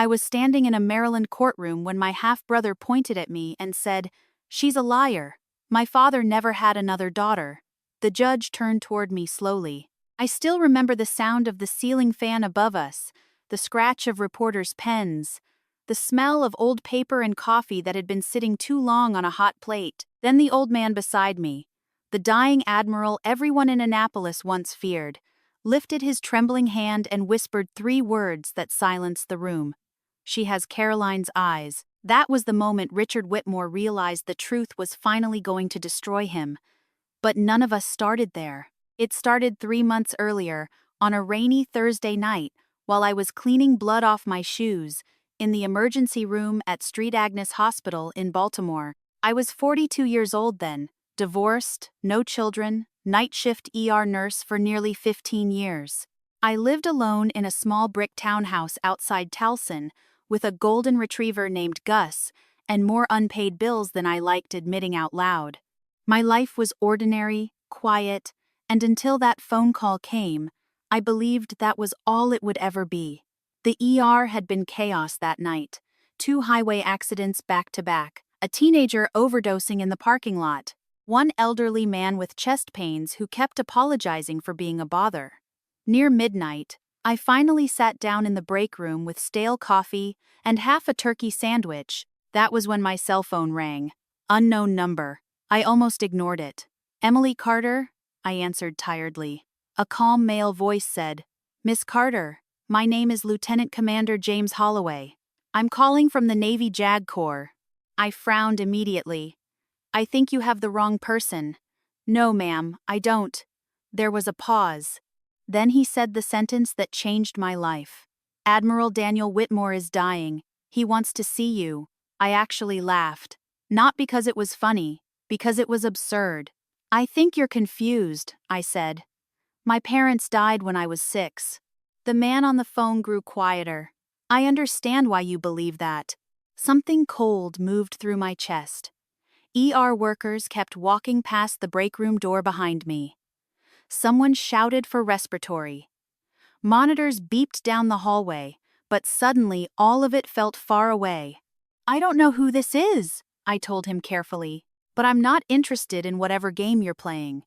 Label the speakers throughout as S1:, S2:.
S1: I was standing in a Maryland courtroom when my half-brother pointed at me and said, "She's a liar. My father never had another daughter." The judge turned toward me slowly. I still remember the sound of the ceiling fan above us, the scratch of reporters' pens, the smell of old paper and coffee that had been sitting too long on a hot plate. Then the old man beside me, the dying Admiral everyone in Annapolis once feared, lifted his trembling hand and whispered 3 words that silenced the room. "She has Caroline's eyes." That was the moment Richard Whitmore realized the truth was finally going to destroy him. But none of us started there. It started 3 months earlier, on a rainy Thursday night, while I was cleaning blood off my shoes, in the emergency room at St. Agnes Hospital in Baltimore. I was 42 years old then, divorced, no children, night shift ER nurse for nearly 15 years. I lived alone in a small brick townhouse outside Towson, with a golden retriever named Gus, and more unpaid bills than I liked admitting out loud. My life was ordinary, quiet, and until that phone call came, I believed that was all it would ever be. The ER had been chaos that night. 2 highway accidents back to back, a teenager overdosing in the parking lot, one elderly man with chest pains who kept apologizing for being a bother. Near midnight, I finally sat down in the break room with stale coffee and half a turkey sandwich. That was when my cell phone rang. Unknown number. I almost ignored it. "Emily Carter?" I answered tiredly. A calm male voice said, "Miss Carter, my name is Lieutenant Commander James Holloway. I'm calling from the Navy JAG Corps." I frowned immediately. "I think you have the wrong person." "No, ma'am, I don't." There was a pause. Then he said the sentence that changed my life. "Admiral Daniel Whitmore is dying. He wants to see you." I actually laughed. Not because it was funny, because it was absurd. "I think you're confused," I said. "My parents died when I was 6. The man on the phone grew quieter. "I understand why you believe that." Something cold moved through my chest. ER workers kept walking past the break room door behind me. Someone shouted for respiratory. Monitors beeped down the hallway, but suddenly all of it felt far away. "I don't know who this is," I told him carefully, "but I'm not interested in whatever game you're playing."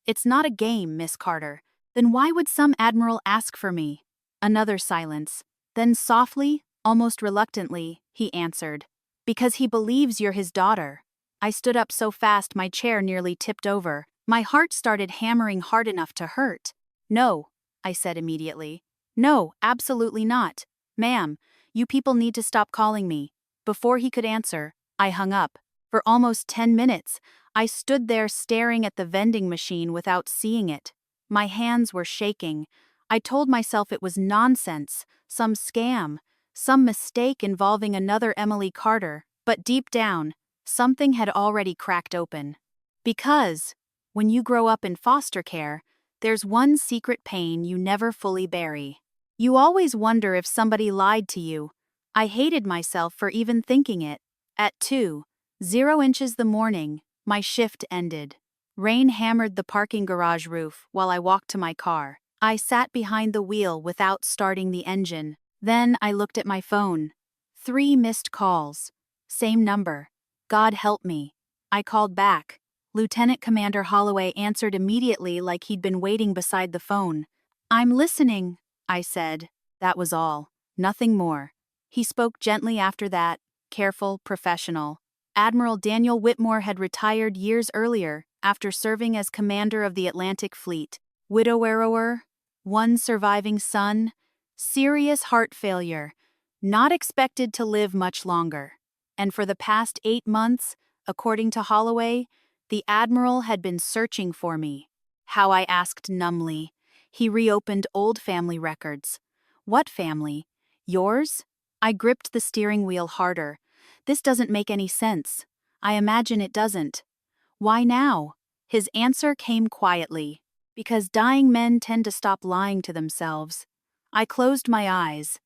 S1: "It's not a game, Miss Carter." "Then why would some admiral ask for me?" Another silence. Then softly, almost reluctantly, he answered, "Because he believes you're his daughter." I stood up so fast my chair nearly tipped over. My heart started hammering hard enough to hurt. "No," I said immediately. "No, absolutely not. Ma'am, you people need to stop calling me." Before he could answer, I hung up. For almost 10 minutes, I stood there staring at the vending machine without seeing it. My hands were shaking. I told myself it was nonsense, some scam, some mistake involving another Emily Carter, but deep down, something had already cracked open. Because, when you grow up in foster care, there's one secret pain you never fully bury. You always wonder if somebody lied to you. I hated myself for even thinking it. At 2:00 the morning, my shift ended. Rain hammered the parking garage roof while I walked to my car. I sat behind the wheel without starting the engine. Then I looked at my phone. 3 missed calls. Same number. God help me. I called back. Lieutenant Commander Holloway answered immediately like he'd been waiting beside the phone. "I'm listening," I said. That was all. Nothing more. He spoke gently after that, careful, professional. Admiral Daniel Whitmore had retired years earlier after serving as commander of the Atlantic Fleet. Widower, 1 surviving son, serious heart failure, not expected to live much longer. And for the past 8 months, according to Holloway, the Admiral had been searching for me. How, I asked numbly. He reopened old family records. "What family? Yours?" I gripped the steering wheel harder. "This doesn't make any sense." "I imagine it doesn't." "Why now?" His answer came quietly. "Because dying men tend to stop lying to themselves." I closed my eyes.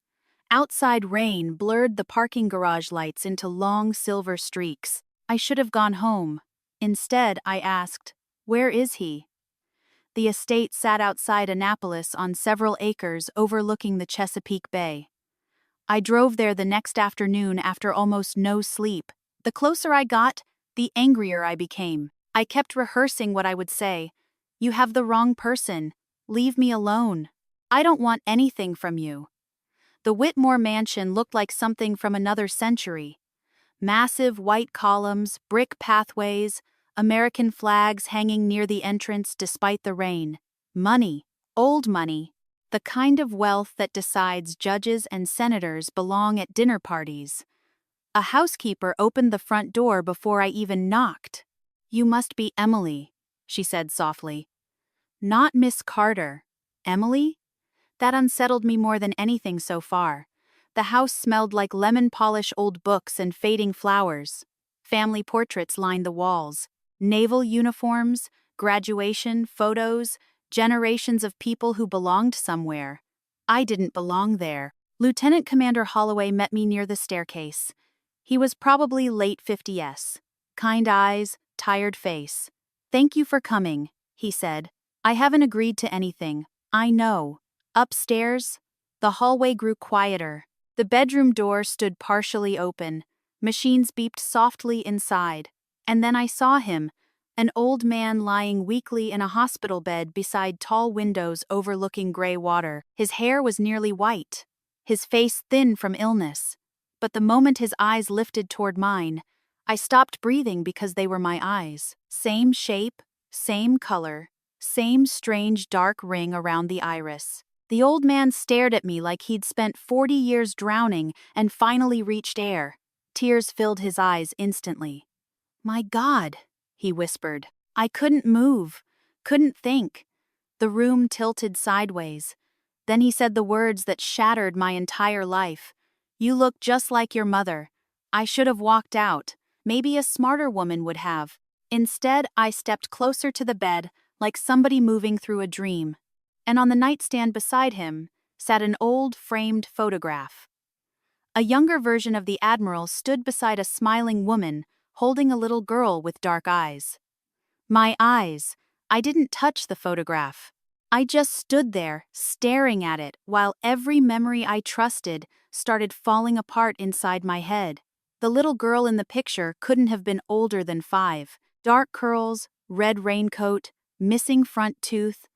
S1: Outside rain blurred the parking garage lights into long silver streaks. I should have gone home. Instead, I asked, "Where is he?" The estate sat outside Annapolis on several acres overlooking the Chesapeake Bay. I drove there the next afternoon after almost no sleep. The closer I got, the angrier I became. I kept rehearsing what I would say. You have the wrong person. Leave me alone. I don't want anything from you. The Whitmore mansion looked like something from another century. Massive white columns, brick pathways, American flags hanging near the entrance despite the rain. Money, old money, the kind of wealth that decides judges and senators belong at dinner parties. A housekeeper opened the front door before I even knocked. "You must be Emily," she said softly. "Not Miss Carter. Emily?" That unsettled me more than anything so far. The house smelled like lemon polish, old books, and fading flowers. Family portraits lined the walls. Naval uniforms, graduation, photos, generations of people who belonged somewhere. I didn't belong there. Lieutenant Commander Holloway met me near the staircase. He was probably late 50s. Kind eyes, tired face. "Thank you for coming," he said. "I haven't agreed to anything. I know." Upstairs, the hallway grew quieter. The bedroom door stood partially open. Machines beeped softly inside. And then I saw him, an old man lying weakly in a hospital bed beside tall windows overlooking gray water. His hair was nearly white, his face thin from illness. But the moment his eyes lifted toward mine, I stopped breathing because they were my eyes. Same shape, same color, same strange dark ring around the iris. The old man stared at me like he'd spent 40 years drowning and finally reached air. Tears filled his eyes instantly. "My God," he whispered. I couldn't move, couldn't think. The room tilted sideways. Then he said the words that shattered my entire life. "You look just like your mother." I should have walked out. Maybe a smarter woman would have. Instead, I stepped closer to the bed, like somebody moving through a dream. And on the nightstand beside him sat an old framed photograph. A younger version of the Admiral stood beside a smiling woman, holding a little girl with dark eyes. My eyes. I didn't touch the photograph. I just stood there, staring at it, while every memory I trusted started falling apart inside my head. The little girl in the picture couldn't have been older than 5. Dark curls, red raincoat, missing front tooth.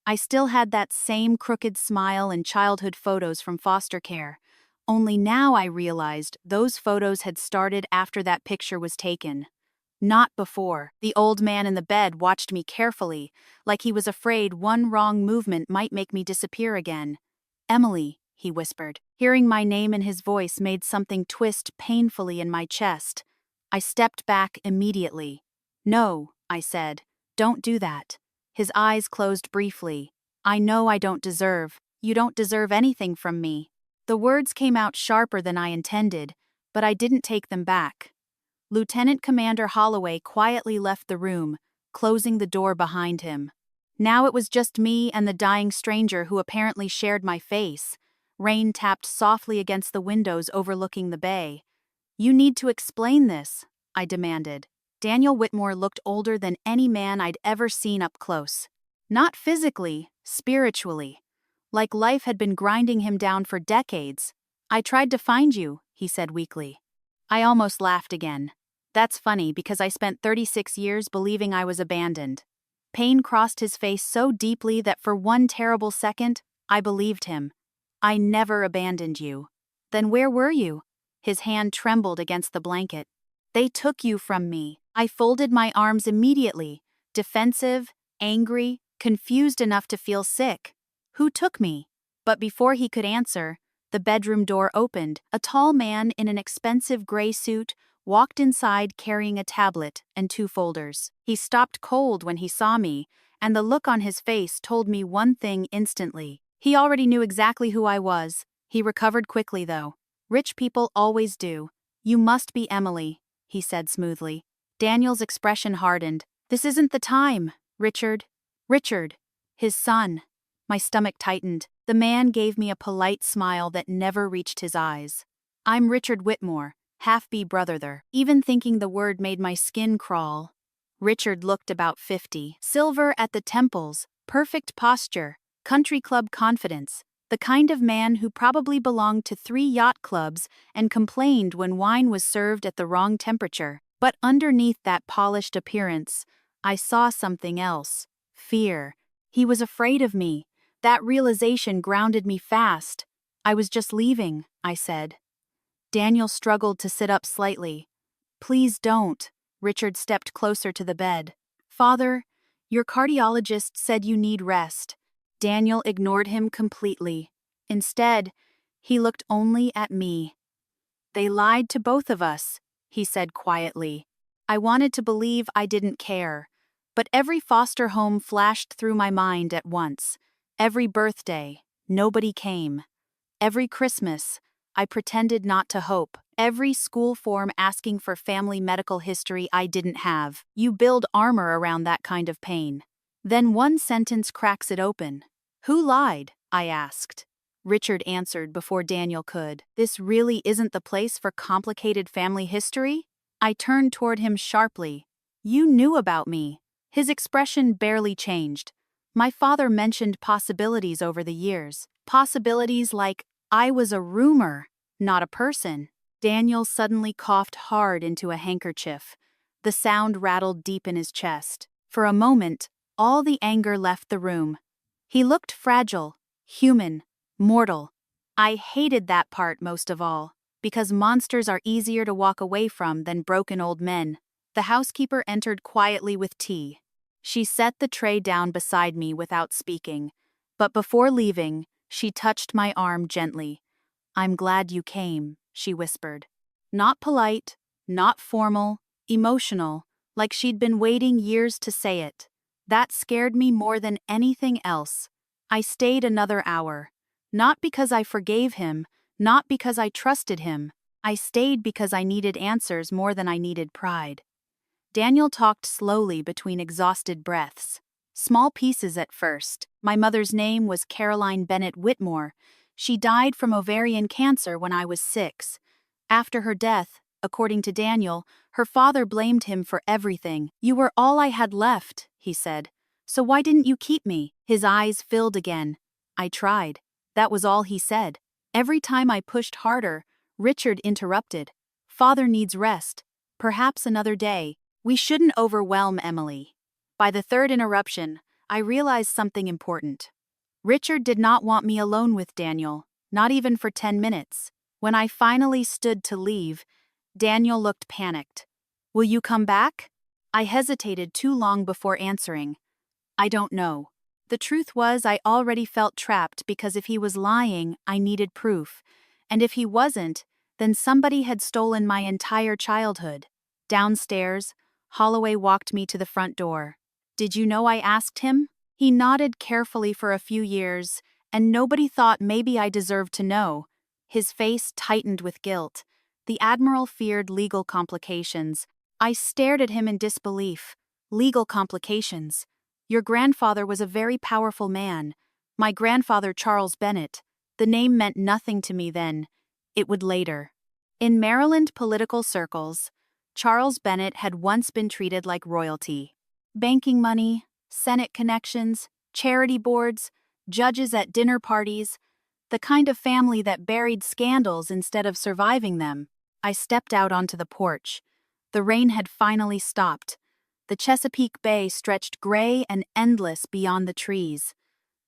S1: I still had that same crooked smile and childhood photos from foster care. Only now I realized those photos had started after that picture was taken. Not before. The old man in the bed watched me carefully, like he was afraid one wrong movement might make me disappear again. "Emily," he whispered. Hearing my name in his voice made something twist painfully in my chest. I stepped back immediately. "No," I said. "Don't do that." His eyes closed briefly. "I know I don't deserve. You don't deserve anything from me." The words came out sharper than I intended, but I didn't take them back. Lieutenant Commander Holloway quietly left the room, closing the door behind him. Now it was just me and the dying stranger who apparently shared my face. Rain tapped softly against the windows overlooking the bay. "You need to explain this," I demanded. Daniel Whitmore looked older than any man I'd ever seen up close. Not physically, spiritually. Like life had been grinding him down for decades. "I tried to find you," he said weakly. I almost laughed again. That's funny because I spent 36 years believing I was abandoned. Pain crossed his face so deeply that for one terrible second, I believed him. "I never abandoned you." "Then where were you?" His hand trembled against the blanket. "They took you from me." I folded my arms immediately, defensive, angry, confused enough to feel sick. "Who took me?" But before he could answer, the bedroom door opened. A tall man in an expensive gray suit walked inside carrying a tablet and 2 folders. He stopped cold when he saw me, and the look on his face told me one thing instantly. He already knew exactly who I was. He recovered quickly, though. Rich people always do. "You must be Emily," he said smoothly. Daniel's expression hardened. "This isn't the time, Richard." "Richard." "His son." My stomach tightened. The man gave me a polite smile that never reached his eyes. "I'm Richard Whitmore, half-B brother there." Even thinking the word made my skin crawl. Richard looked about 50. Silver at the temples, perfect posture, country club confidence. The kind of man who probably belonged to 3 yacht clubs and complained when wine was served at the wrong temperature. But underneath that polished appearance, I saw something else. Fear. He was afraid of me. That realization grounded me fast. I was just leaving, I said. Daniel struggled to sit up slightly. Please don't. Richard stepped closer to the bed. Father, your cardiologist said you need rest. Daniel ignored him completely. Instead, he looked only at me. They lied to both of us, he said quietly. I wanted to believe I didn't care. But every foster home flashed through my mind at once. Every birthday, nobody came. Every Christmas, I pretended not to hope. Every school form asking for family medical history I didn't have. You build armor around that kind of pain. Then one sentence cracks it open. Who lied? I asked. Richard answered before Daniel could. This really isn't the place for complicated family history? I turned toward him sharply. You knew about me. His expression barely changed. My father mentioned possibilities over the years. Possibilities like I was a rumor, not a person. Daniel suddenly coughed hard into a handkerchief. The sound rattled deep in his chest. For a moment, all the anger left the room. He looked fragile, human, mortal. I hated that part most of all, because monsters are easier to walk away from than broken old men. The housekeeper entered quietly with tea. She set the tray down beside me without speaking, but before leaving, she touched my arm gently. I'm glad you came, she whispered. Not polite, not formal, emotional, like she'd been waiting years to say it. That scared me more than anything else. I stayed another hour. Not because I forgave him, not because I trusted him. I stayed because I needed answers more than I needed pride. Daniel talked slowly between exhausted breaths. Small pieces at first. My mother's name was Caroline Bennett Whitmore. She died from ovarian cancer when I was 6. After her death, according to Daniel, her father blamed him for everything. You were all I had left, he said. So why didn't you keep me? His eyes filled again. I tried. That was all he said. Every time I pushed harder, Richard interrupted. Father needs rest. Perhaps another day. We shouldn't overwhelm Emily. By the third interruption, I realized something important. Richard did not want me alone with Daniel, not even for 10 minutes. When I finally stood to leave, Daniel looked panicked. Will you come back? I hesitated too long before answering. I don't know. The truth was I already felt trapped because if he was lying, I needed proof. And if he wasn't, then somebody had stolen my entire childhood. Downstairs, Holloway walked me to the front door. Did you know I asked him? He nodded carefully for a few years, and nobody thought maybe I deserved to know. His face tightened with guilt. The Admiral feared legal complications. I stared at him in disbelief. Legal complications. Your grandfather was a very powerful man. My grandfather, Charles Bennett. The name meant nothing to me then. It would later. In Maryland political circles, Charles Bennett had once been treated like royalty. Banking money, Senate connections, charity boards, judges at dinner parties, the kind of family that buried scandals instead of surviving them. I stepped out onto the porch. The rain had finally stopped. The Chesapeake Bay stretched gray and endless beyond the trees.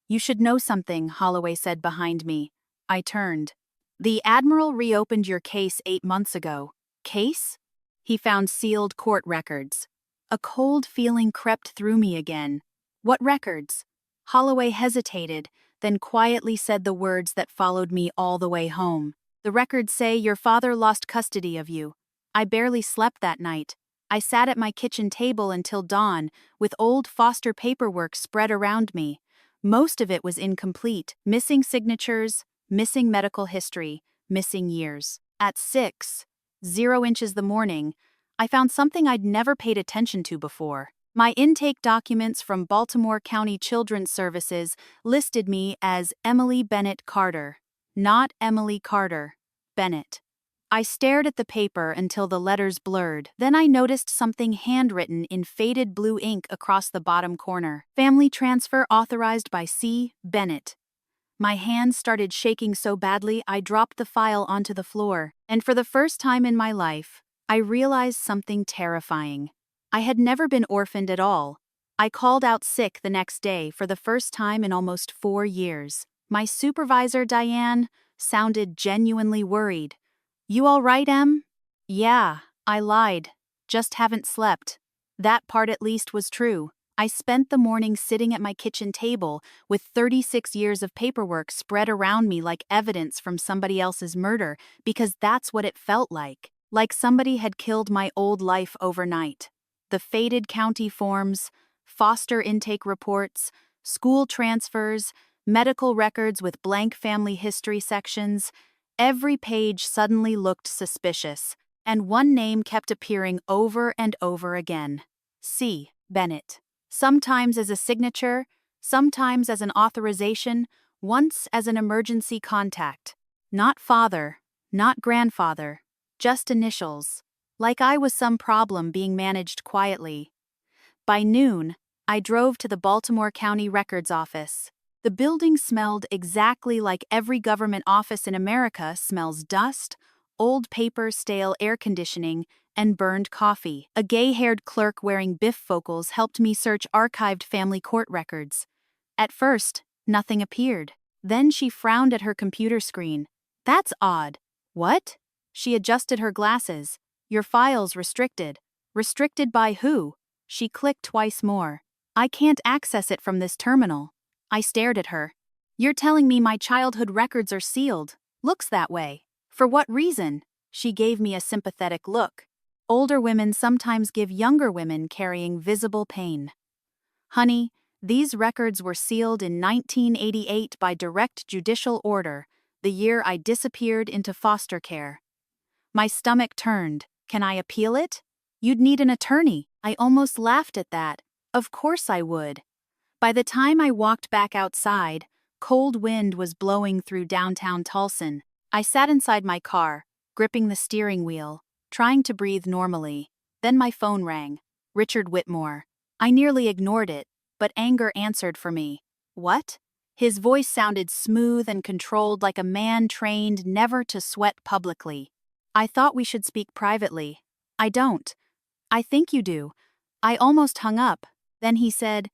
S1: You should know something, Holloway said behind me. I turned. The Admiral reopened your case 8 months ago. Case? He found sealed court records. A cold feeling crept through me again. What records? Holloway hesitated, then quietly said the words that followed me all the way home. The records say your father lost custody of you. I barely slept that night. I sat at my kitchen table until dawn, with old foster paperwork spread around me. Most of it was incomplete. Missing signatures, missing medical history, missing years. At 6:00 the morning, I found something I'd never paid attention to before. My intake documents from Baltimore County Children's Services listed me as Emily Bennett Carter, not Emily Carter, Bennett. I stared at the paper until the letters blurred. Then I noticed something handwritten in faded blue ink across the bottom corner. Family transfer authorized by C. Bennett. My hands started shaking so badly I dropped the file onto the floor, and for the first time in my life, I realized something terrifying. I had never been orphaned at all. I called out sick the next day for the first time in almost 4 years. My supervisor, Diane, sounded genuinely worried. "You all right, Em?" "Yeah, I lied. Just haven't slept." That part at least was true. I spent the morning sitting at my kitchen table with 36 years of paperwork spread around me like evidence from somebody else's murder, because that's what it felt like. Like somebody had killed my old life overnight. The faded county forms, foster intake reports, school transfers, medical records with blank family history sections. Every page suddenly looked suspicious, and one name kept appearing over and over again. C. Bennett. Sometimes as a signature, sometimes as an authorization, once as an emergency contact. Not father, not grandfather, just initials. Like I was some problem being managed quietly. By noon, I drove to the Baltimore County Records Office. The building smelled exactly like every government office in America smells: dust, old paper, stale air conditioning, and burned coffee. A gay-haired clerk wearing bifocals helped me search archived family court records. At first, nothing appeared. Then she frowned at her computer screen. "That's odd." "What?" She adjusted her glasses. "Your file's restricted." "Restricted by who?" She clicked twice more. "I can't access it from this terminal." I stared at her. "You're telling me my childhood records are sealed? Looks that way. For what reason?" She gave me a sympathetic look. "Older women sometimes give younger women carrying visible pain." "Honey, these records were sealed in 1988 by direct judicial order, the year I disappeared into foster care." My stomach turned. "Can I appeal it?" "You'd need an attorney." I almost laughed at that. Of course I would. By the time I walked back outside, cold wind was blowing through downtown Tulsa. I sat inside my car, gripping the steering wheel, trying to breathe normally. Then my phone rang. Richard Whitmore. I nearly ignored it, but anger answered for me. "What?" His voice sounded smooth and controlled, like a man trained never to sweat publicly. "I thought we should speak privately." "I don't." "I think you do." I almost hung up. Then he said,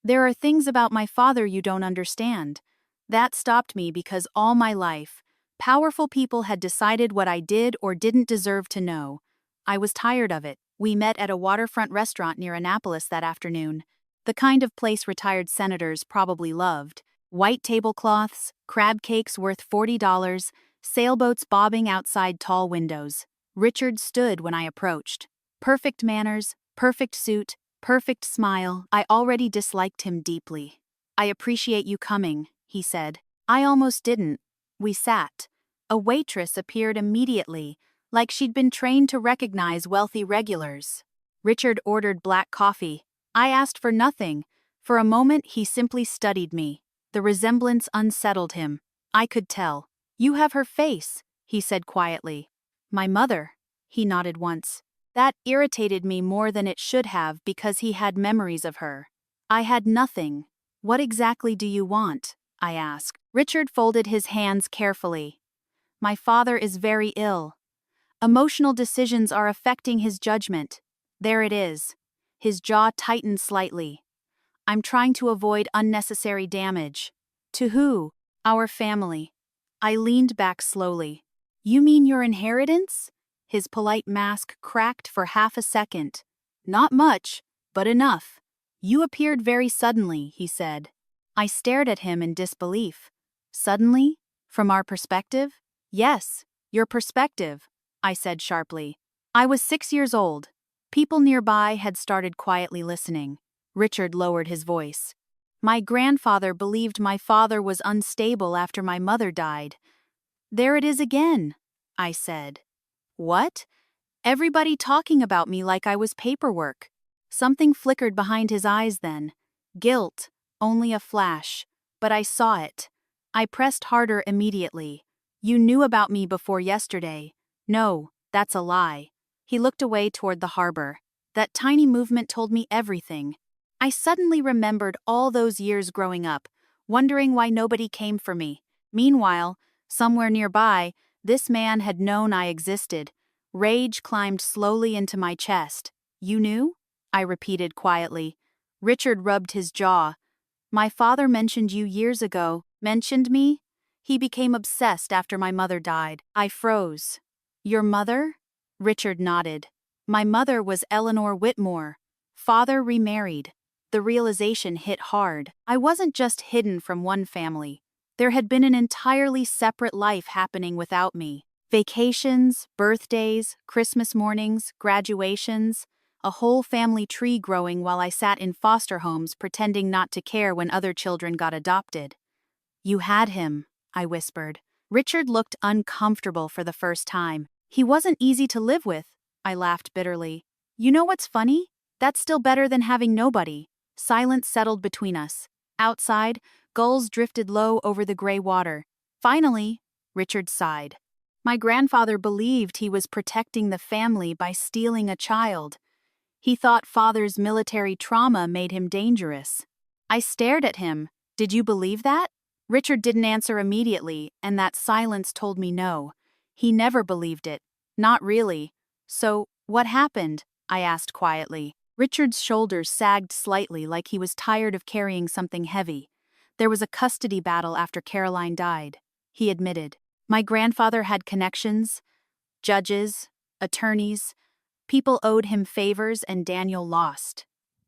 S1: "There are things about my father you don't understand." That stopped me because all my life, powerful people had decided what I did or didn't deserve to know. I was tired of it. We met at a waterfront restaurant near Annapolis that afternoon. The kind of place retired senators probably loved. White tablecloths, crab cakes worth $40, sailboats bobbing outside tall windows. Richard stood when I approached. Perfect manners, perfect suit, perfect smile. I already disliked him deeply. "I appreciate you coming," he said. I almost didn't. We sat. A waitress appeared immediately, like she'd been trained to recognize wealthy regulars. Richard ordered black coffee. I asked for nothing. For a moment, he simply studied me. The resemblance unsettled him. I could tell. "You have her face," he said quietly. "My mother." He nodded once. That irritated me more than it should have because he had memories of her. I had nothing. "What exactly do you want?" I asked. Richard folded his hands carefully. "My father is very ill. Emotional decisions are affecting his judgment." There it is. His jaw tightened slightly. "I'm trying to avoid unnecessary damage." "To who?" "Our family." I leaned back slowly. "You mean your inheritance?" His polite mask cracked for half a second. "Not much, but enough." "You appeared very suddenly," he said. I stared at him in disbelief. "Suddenly? From our perspective?" "Yes, your perspective," I said sharply. "I was 6 years old. People nearby had started quietly listening." Richard lowered his voice. "My grandfather believed my father was unstable after my mother died." "There it is again," I said. "What?" "Everybody talking about me like I was paperwork." Something flickered behind his eyes then. Guilt, only a flash. But I saw it. I pressed harder immediately. "You knew about me before yesterday." "No, that's a lie." He looked away toward the harbor. That tiny movement told me everything. I suddenly remembered all those years growing up, wondering why nobody came for me. Meanwhile, somewhere nearby, this man had known I existed. Rage climbed slowly into my chest. "You knew?" I repeated quietly. Richard rubbed his jaw. "My father mentioned you years ago." "Mentioned me?" "He became obsessed after my mother died." I froze. "Your mother?" Richard nodded. "My mother was Eleanor Whitmore. Father remarried." The realization hit hard. I wasn't just hidden from one family. There had been an entirely separate life happening without me. Vacations, birthdays, Christmas mornings, graduations, a whole family tree growing while I sat in foster homes pretending not to care when other children got adopted. "You had him," I whispered. Richard looked uncomfortable for the first time. "He wasn't easy to live with," I laughed bitterly. "You know what's funny? That's still better than having nobody." Silence settled between us. Outside, gulls drifted low over the gray water. Finally, Richard sighed. My grandfather believed he was protecting the family by stealing a child. He thought father's military trauma made him dangerous. I stared at him. "Did you believe that?" Richard didn't answer immediately, and that silence told me no. He never believed it. Not really. "So, what happened?" I asked quietly. Richard's shoulders sagged slightly like he was tired of carrying something heavy. "There was a custody battle after Caroline died," he admitted. "My grandfather had connections, judges, attorneys. People owed him favors and Daniel lost."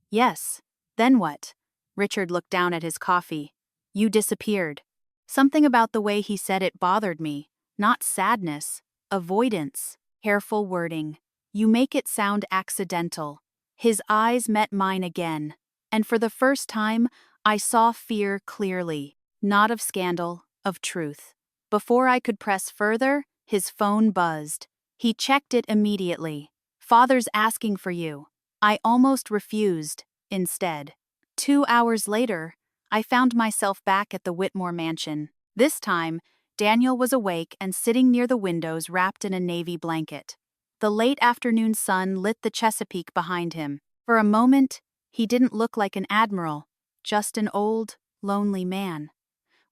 S1: "Yes. Then what?" Richard looked down at his coffee. "You disappeared." Something about the way he said it bothered me. Not sadness, avoidance. Careful wording. "You make it sound accidental." His eyes met mine again, and for the first time, I saw fear clearly. Not of scandal, of truth. Before I could press further, his phone buzzed. He checked it immediately. "Father's asking for you." I almost refused, instead. 2 hours later, I found myself back at the Whitmore mansion. This time, Daniel was awake and sitting near the windows wrapped in a navy blanket. The late afternoon sun lit the Chesapeake behind him. For a moment, he didn't look like an admiral, just an old, lonely man.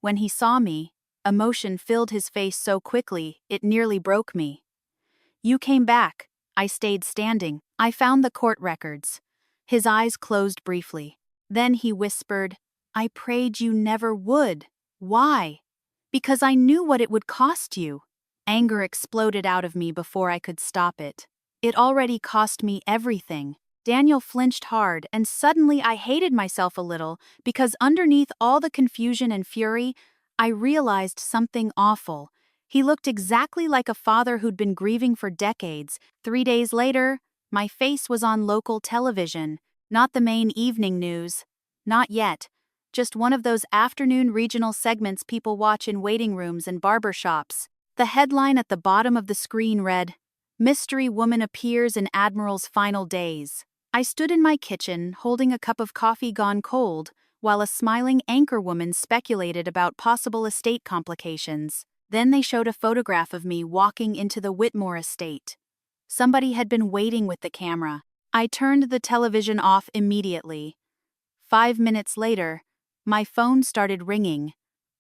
S1: When he saw me, emotion filled his face so quickly it nearly broke me. "You came back." I stayed standing. I found the court records. His eyes closed briefly. Then he whispered, "I prayed you never would." "Why?" "Because I knew what it would cost you." Anger exploded out of me before I could stop it. It already cost me everything. Daniel flinched hard, and suddenly I hated myself a little because underneath all the confusion and fury, I realized something awful. He looked exactly like a father who'd been grieving for decades. 3 days later, my face was on local television, not the main evening news. Not yet. Just one of those afternoon regional segments people watch in waiting rooms and barber shops. The headline at the bottom of the screen read, "Mystery Woman Appears in Admiral's Final Days." I stood in my kitchen, holding a cup of coffee gone cold, while a smiling anchorwoman speculated about possible estate complications. Then they showed a photograph of me walking into the Whitmore estate. Somebody had been waiting with the camera. I turned the television off immediately. 5 minutes later, my phone started ringing.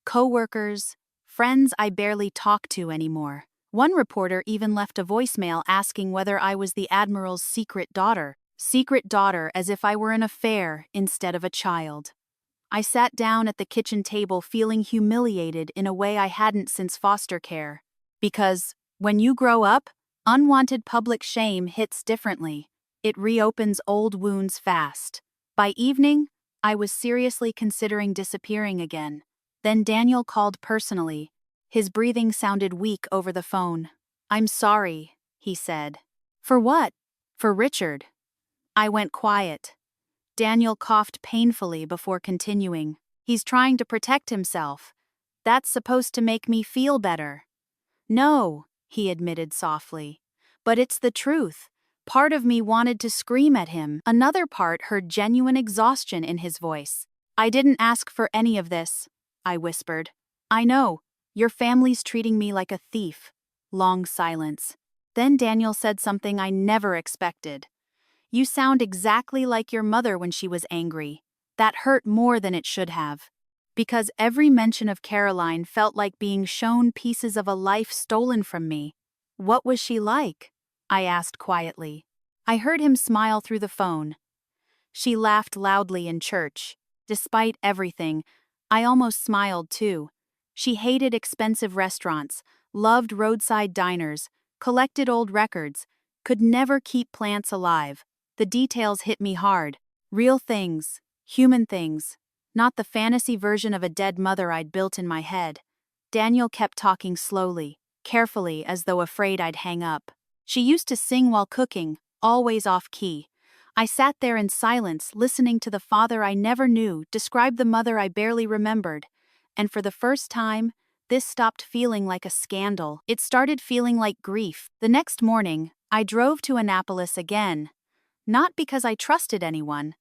S1: Coworkers, friends I barely talk to anymore. One reporter even left a voicemail asking whether I was the Admiral's secret daughter. Secret daughter, as if I were an affair instead of a child. I sat down at the kitchen table feeling humiliated in a way I hadn't since foster care. Because, when you grow up, unwanted public shame hits differently. It reopens old wounds fast. By evening, I was seriously considering disappearing again. Then Daniel called personally. His breathing sounded weak over the phone. "I'm sorry," he said. "For what?" "For Richard." I went quiet. Daniel coughed painfully before continuing. "He's trying to protect himself. That's supposed to make me feel better." "No," he admitted softly. "But it's the truth." Part of me wanted to scream at him. Another part heard genuine exhaustion in his voice. "I didn't ask for any of this," I whispered. "I know. Your family's treating me like a thief." Long silence. Then Daniel said something I never expected. "You sound exactly like your mother when she was angry. That hurt more than it should have." Because every mention of Caroline felt like being shown pieces of a life stolen from me. What was she like? I asked quietly. I heard him smile through the phone. She laughed loudly in church. Despite everything, I almost smiled too. She hated expensive restaurants, loved roadside diners, collected old records, could never keep plants alive. The details hit me hard. Real things, human things, not the fantasy version of a dead mother I'd built in my head. Daniel kept talking slowly, carefully, as though afraid I'd hang up. She used to sing while cooking, always off key. I sat there in silence, listening to the father I never knew describe the mother I barely remembered. And for the first time, this stopped feeling like a scandal. It started feeling like grief. The next morning, I drove to Annapolis again. Not because I trusted anyone,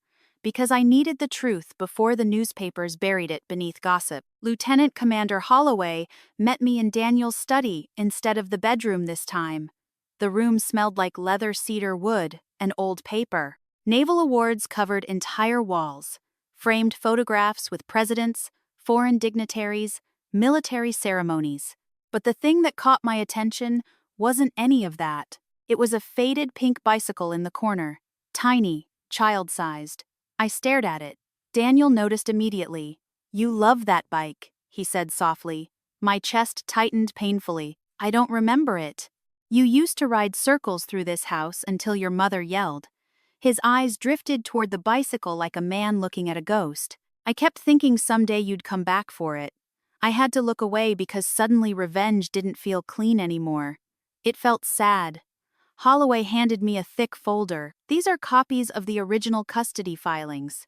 S1: because I needed the truth before the newspapers buried it beneath gossip. Lieutenant Commander Holloway met me in Daniel's study instead of the bedroom this time. The room smelled like leather cedar wood and old paper. Naval awards covered entire walls, framed photographs with presidents, foreign dignitaries, military ceremonies. But the thing that caught my attention wasn't any of that. It was a faded pink bicycle in the corner, tiny, child-sized. I stared at it. Daniel noticed immediately. "You love that bike," he said softly. My chest tightened painfully. "I don't remember it." "You used to ride circles through this house until your mother yelled." His eyes drifted toward the bicycle like a man looking at a ghost. "I kept thinking someday you'd come back for it." I had to look away because suddenly revenge didn't feel clean anymore. It felt sad. Holloway handed me a thick folder. "These are copies of the original custody filings."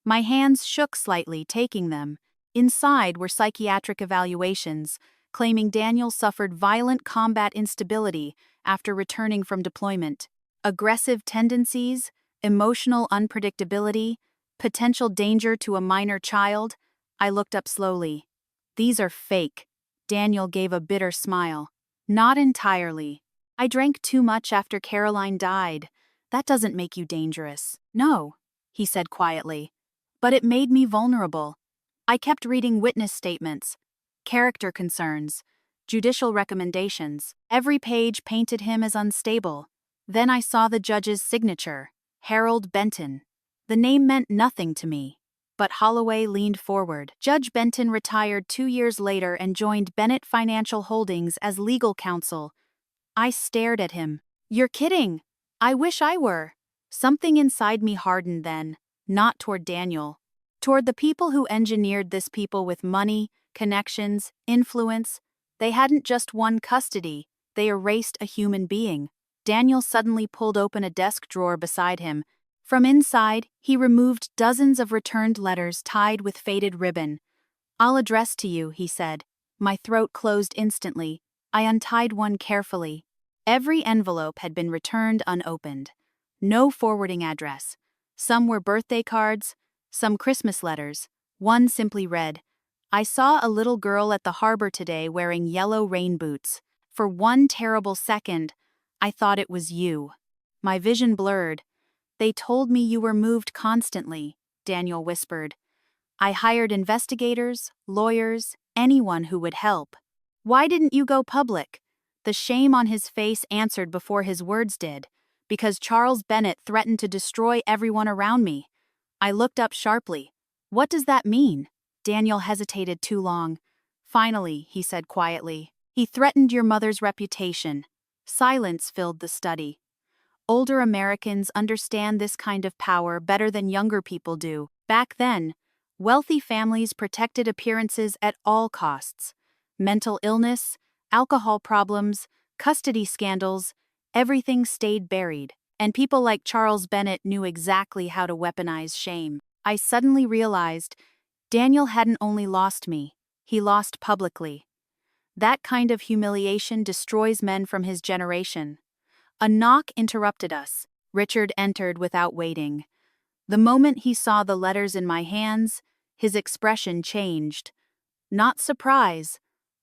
S1: My hands shook slightly, taking them. Inside were psychiatric evaluations, claiming Daniel suffered violent combat instability after returning from deployment. Aggressive tendencies, emotional unpredictability, potential danger to a minor child. I looked up slowly. "These are fake." Daniel gave a bitter smile. "Not entirely. I drank too much after Caroline died. That doesn't make you dangerous." "No," he said quietly. "But it made me vulnerable." I kept reading witness statements, character concerns, judicial recommendations. Every page painted him as unstable. Then I saw the judge's signature, Harold Benton. The name meant nothing to me. But Holloway leaned forward. Judge Benton retired 2 years later and joined Bennett Financial Holdings as legal counsel. I stared at him. "You're kidding." "I wish I were." Something inside me hardened then, not toward Daniel. Toward the people who engineered this people with money, connections, influence. They hadn't just won custody, they erased a human being. Daniel suddenly pulled open a desk drawer beside him. From inside, he removed dozens of returned letters tied with faded ribbon. "I'll address to you," he said. My throat closed instantly. I untied one carefully. Every envelope had been returned unopened. No forwarding address. Some were birthday cards, some Christmas letters. One simply read, "I saw a little girl at the harbor today wearing yellow rain boots. For one terrible second, I thought it was you." My vision blurred. "They told me you were moved constantly," Daniel whispered. "I hired investigators, lawyers, anyone who would help." "Why didn't you go public?" The shame on his face answered before his words did. "Because Charles Bennett threatened to destroy everyone around me." I looked up sharply. "What does that mean?" Daniel hesitated too long. "Finally," he said quietly, "he threatened your mother's reputation." Silence filled the study. Older Americans understand this kind of power better than younger people do. Back then, wealthy families protected appearances at all costs. Mental illness, alcohol problems, custody scandals, everything stayed buried. And people like Charles Bennett knew exactly how to weaponize shame. I suddenly realized Daniel hadn't only lost me, he lost publicly. That kind of humiliation destroys men from his generation. A knock interrupted us. Richard entered without waiting. The moment he saw the letters in my hands, his expression changed. "Not surprise.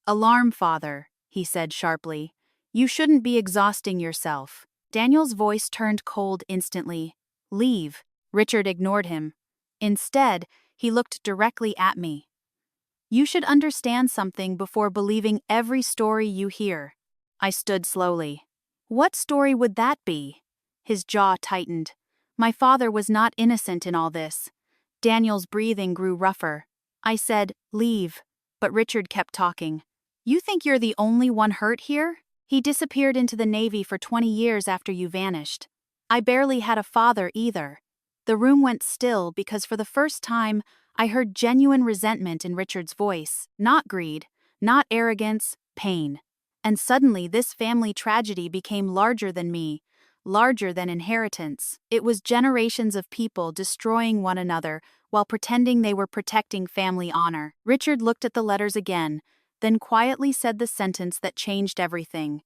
S1: Alarm, father," he said sharply. "You shouldn't be exhausting yourself." Daniel's voice turned cold instantly. "Leave." Richard ignored him. Instead, he looked directly at me. You should understand something before believing every story you hear. I stood slowly. What story would that be? His jaw tightened. My father was not innocent in all this. Daniel's breathing grew rougher. I said, "Leave," but Richard kept talking. "You think you're the only one hurt here? He disappeared into the Navy for 20 years after you vanished. I barely had a father either." The room went still because for the first time, I heard genuine resentment in Richard's voice, not greed, not arrogance, pain. And suddenly this family tragedy became larger than me, larger than inheritance. It was generations of people destroying one another while pretending they were protecting family honor. Richard looked at the letters again, then quietly said the sentence that changed everything.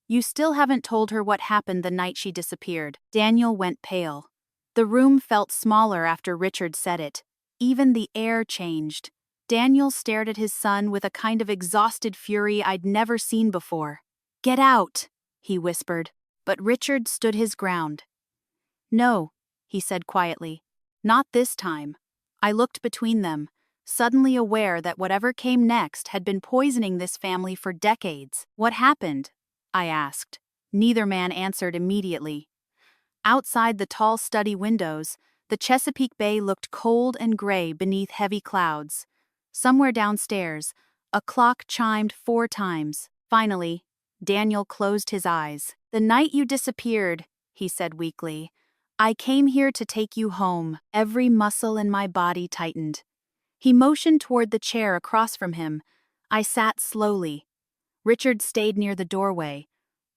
S1: "You still haven't told her what happened the night she disappeared." Daniel went pale. The room felt smaller after Richard said it. Even the air changed. Daniel stared at his son with a kind of exhausted fury I'd never seen before. "Get out," he whispered, but Richard stood his ground. "No," he said quietly. "Not this time." I looked between them, suddenly aware that whatever came next had been poisoning this family for decades. "What happened?" I asked. Neither man answered immediately. Outside the tall study windows, the Chesapeake Bay looked cold and gray beneath heavy clouds. Somewhere downstairs, a clock chimed 4 times. Finally, Daniel closed his eyes. "The night you disappeared," he said weakly, "I came here to take you home." Every muscle in my body tightened. He motioned toward the chair across from him. I sat slowly. Richard stayed near the doorway,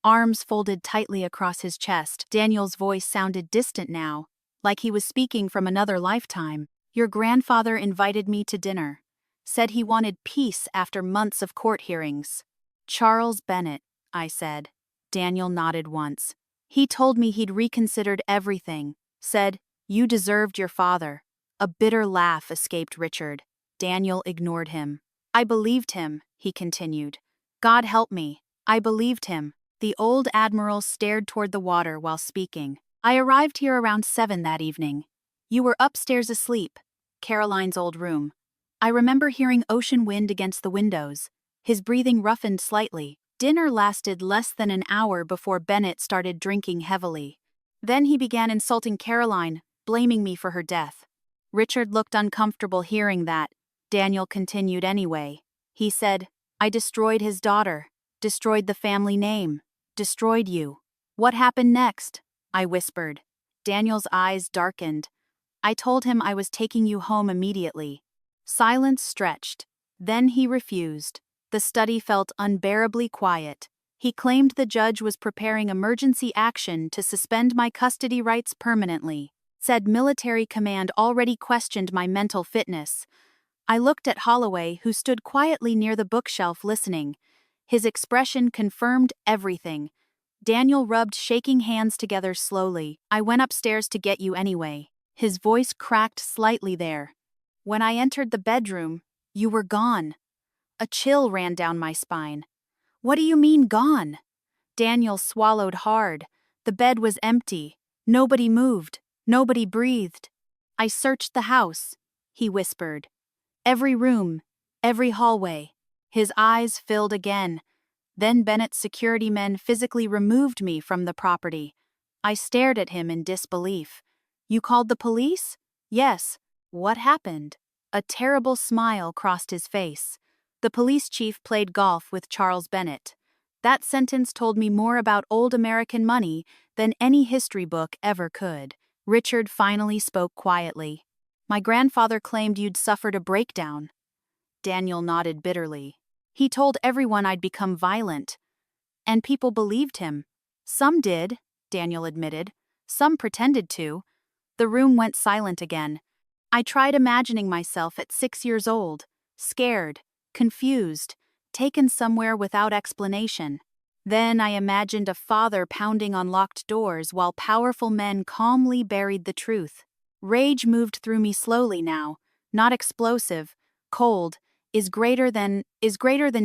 S1: arms folded tightly across his chest. Daniel's voice sounded distant now, like he was speaking from another lifetime. "Your grandfather invited me to dinner. Said he wanted peace after months of court hearings." "Charles Bennett," I said. Daniel nodded once. "He told me he'd reconsidered everything. Said, you deserved your father." A bitter laugh escaped Richard. Daniel ignored him. "I believed him," he continued. "God help me, I believed him." The old Admiral stared toward the water while speaking. "I arrived here around 7 that evening. You were upstairs asleep, Caroline's old room. I remember hearing ocean wind against the windows." His breathing roughened slightly. Dinner lasted less than an hour before Bennett started drinking heavily. Then he began insulting Caroline, blaming me for her death. Richard looked uncomfortable hearing that. Daniel continued anyway. He said, "I destroyed his daughter, destroyed the family name, destroyed you." "What happened next?" I whispered. Daniel's eyes darkened. "I told him I was taking you home immediately." Silence stretched. Then he refused. The study felt unbearably quiet. He claimed the judge was preparing emergency action to suspend my custody rights permanently. Said military command already questioned my mental fitness. I looked at Holloway, who stood quietly near the bookshelf listening. His expression confirmed everything. Daniel rubbed shaking hands together slowly. "I went upstairs to get you anyway." His voice cracked slightly there. "When I entered the bedroom, you were gone." A chill ran down my spine. "What do you mean, gone?" Daniel swallowed hard. The bed was empty. Nobody moved. Nobody breathed. "I searched the house," he whispered. "Every room, every hallway." His eyes filled again. Then Bennett's security men physically removed me from the property. I stared at him in disbelief. "You called the police?" "Yes." "What happened?" A terrible smile crossed his face. "The police chief played golf with Charles Bennett." That sentence told me more about old American money than any history book ever could. Richard finally spoke quietly. "My grandfather claimed you'd suffered a breakdown." Daniel nodded bitterly. "He told everyone I'd become violent. And people believed him." "Some did," Daniel admitted. "Some pretended to." The room went silent again. I tried imagining myself at 6 years old, scared, confused, taken somewhere without explanation. Then I imagined a father pounding on locked doors while powerful men calmly buried the truth. Rage moved through me slowly now, not explosive, cold, is greater than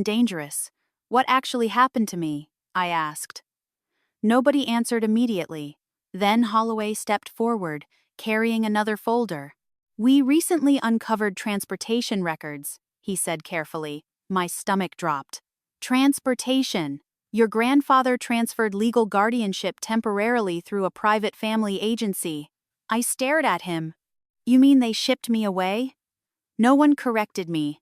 S1: dangerous. "What actually happened to me?" I asked. Nobody answered immediately. Then Holloway stepped forward, carrying another folder. "We recently uncovered transportation records," he said carefully. My stomach dropped. Transportation. Your grandfather transferred legal guardianship temporarily through a private family agency. I stared at him. You mean they shipped me away? No one corrected me.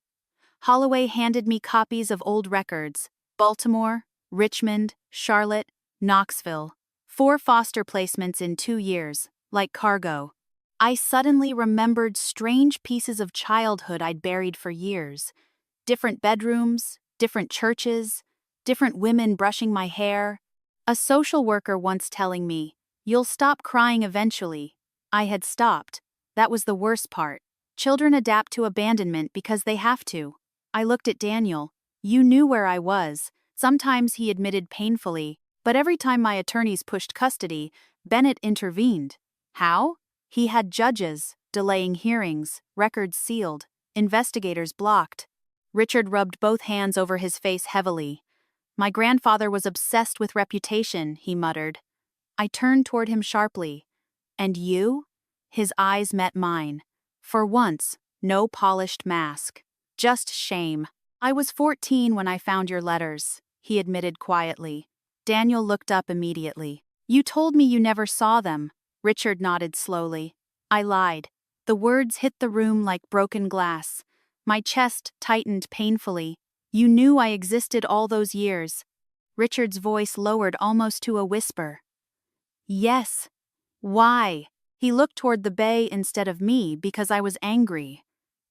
S1: Holloway handed me copies of old records. Baltimore, Richmond, Charlotte, Knoxville. 4 foster placements in 2 years, like cargo. I suddenly remembered strange pieces of childhood I'd buried for years. Different bedrooms, different churches, different women brushing my hair. A social worker once telling me, "You'll stop crying eventually." I had stopped. That was the worst part. Children adapt to abandonment because they have to. I looked at Daniel. You knew where I was. Sometimes he admitted painfully, but every time my attorneys pushed custody, Bennett intervened. How? He had judges, delaying hearings, records sealed, investigators blocked. Richard rubbed both hands over his face heavily. My grandfather was obsessed with reputation, he muttered. I turned toward him sharply. And you? His eyes met mine. For once, no polished mask. Just shame. I was 14 when I found your letters, he admitted quietly. Daniel looked up immediately. You told me you never saw them. Richard nodded slowly. I lied. The words hit the room like broken glass. My chest tightened painfully. You knew I existed all those years. Richard's voice lowered almost to a whisper. Yes. Why? He looked toward the bay instead of me because I was angry.